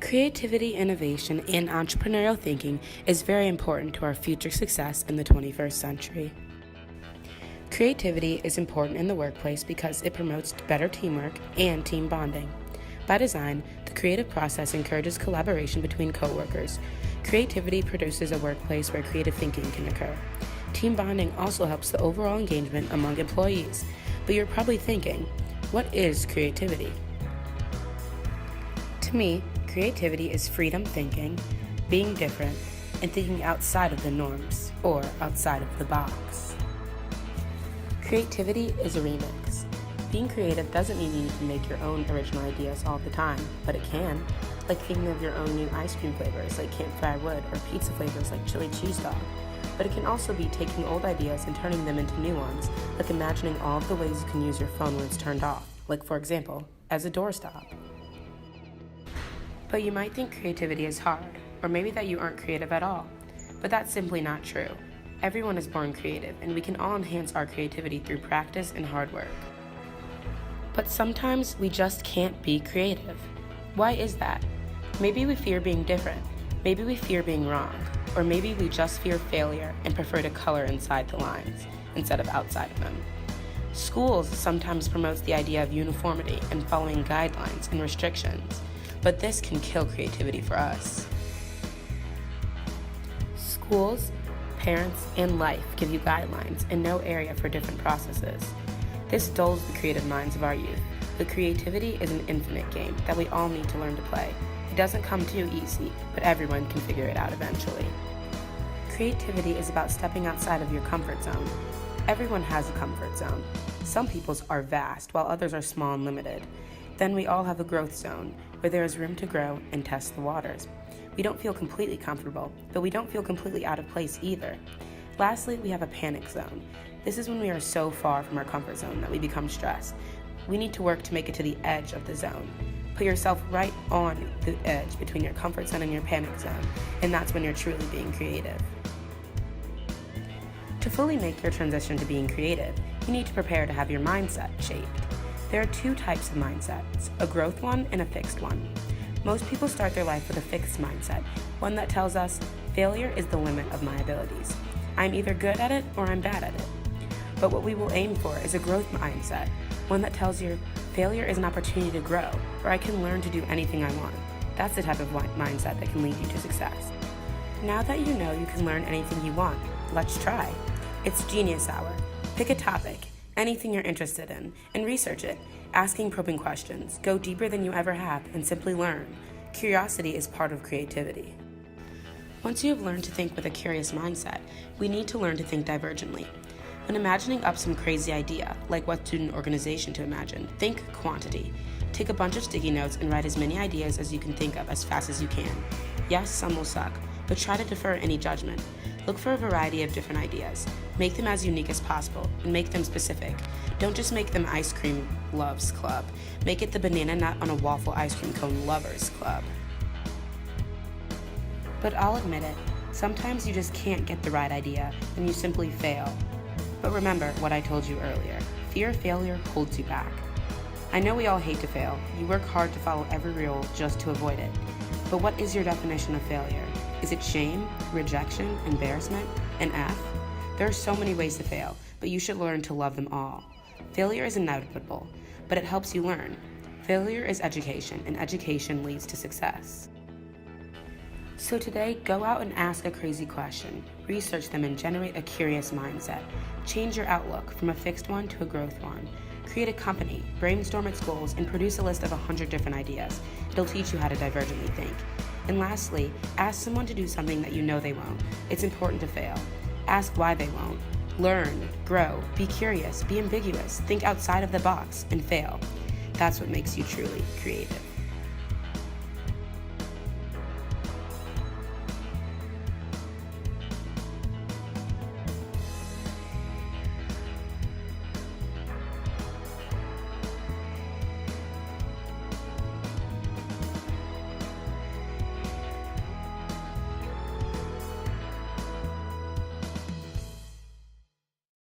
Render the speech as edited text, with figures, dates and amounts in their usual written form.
Creativity, innovation, and entrepreneurial thinking is very important to our future success in the 21st century. Creativity is important in the workplace because it promotes better teamwork and team bonding. By design, the creative process encourages collaboration between coworkers. Creativity produces a workplace where creative thinking can occur. Team bonding also helps the overall engagement among employees. But you're probably thinking, what is creativity? To me, creativity is freedom thinking, being different, and thinking outside of the norms, or outside of the box. Creativity is a remix. Being creative doesn't mean you need to make your own original ideas all the time, but it can, like thinking of your own new ice cream flavors like campfire wood or pizza flavors like chili cheese dog. But it can also be taking old ideas and turning them into new ones, like imagining all of the ways you can use your phone when it's turned off, like for example, as a doorstop. But you might think creativity is hard, or maybe that you aren't creative at all. But that's simply not true. Everyone is born creative, and we can all enhance our creativity through practice and hard work. But sometimes we just can't be creative. Why is that? Maybe we fear being different. Maybe we fear being wrong. Or maybe we just fear failure and prefer to color inside the lines instead of outside of them. Schools sometimes promotes the idea of uniformity and following guidelines and restrictions. But this can kill creativity for us. Schools, parents, and life give you guidelines and no area for different processes. This dulls the creative minds of our youth, but creativity is an infinite game that we all need to learn to play. It doesn't come too easy, but everyone can figure it out eventually. Creativity is about stepping outside of your comfort zone. Everyone has a comfort zone. Some people's are vast, while others are small and limited. Then we all have a growth zone, where there is room to grow and test the waters. We don't feel completely comfortable, but we don't feel completely out of place either. Lastly, we have a panic zone. This is when we are so far from our comfort zone that we become stressed. We need to work to make it to the edge of the zone. Put yourself right on the edge between your comfort zone and your panic zone, and that's when you're truly being creative. To fully make your transition to being creative, you need to prepare to have your mindset shaped. There are two types of mindsets, a growth one and a fixed one. Most people start their life with a fixed mindset, one that tells us, failure is the limit of my abilities. I'm either good at it or I'm bad at it. But what we will aim for is a growth mindset, one that tells you failure is an opportunity to grow, or I can learn to do anything I want. That's the type of mindset that can lead you to success. Now that you know you can learn anything you want, let's try. It's Genius Hour. Pick a topic, anything you're interested in, and research it, asking probing questions. Go deeper than you ever have and simply learn. Curiosity is part of creativity. Once you have learned to think with a curious mindset, we need to learn to think divergently. When imagining up some crazy idea, like what student organization to imagine, think quantity. Take a bunch of sticky notes and write as many ideas as you can think of as fast as you can. Yes, some will suck, but try to defer any judgment. Look for a variety of different ideas. Make them as unique as possible, and make them specific. Don't just make them ice cream loves club. Make it the banana nut on a waffle ice cream cone lovers club. But I'll admit it, sometimes you just can't get the right idea, and you simply fail. But remember what I told you earlier, fear of failure holds you back. I know we all hate to fail. You work hard to follow every rule just to avoid it. But what is your definition of failure? Is it shame, rejection, embarrassment, and F? There are so many ways to fail, but you should learn to love them all. Failure is inevitable, but it helps you learn. Failure is education, and education leads to success. So today, go out and ask a crazy question. Research them and generate a curious mindset. Change your outlook from a fixed one to a growth one. Create a company, brainstorm its goals, and produce a list of 100 different ideas. It'll teach you how to divergently think. And lastly, ask someone to do something that you know they won't. It's important to fail. Ask why they won't. Learn, grow, be curious, be ambiguous, think outside of the box, and fail. That's what makes you truly creative.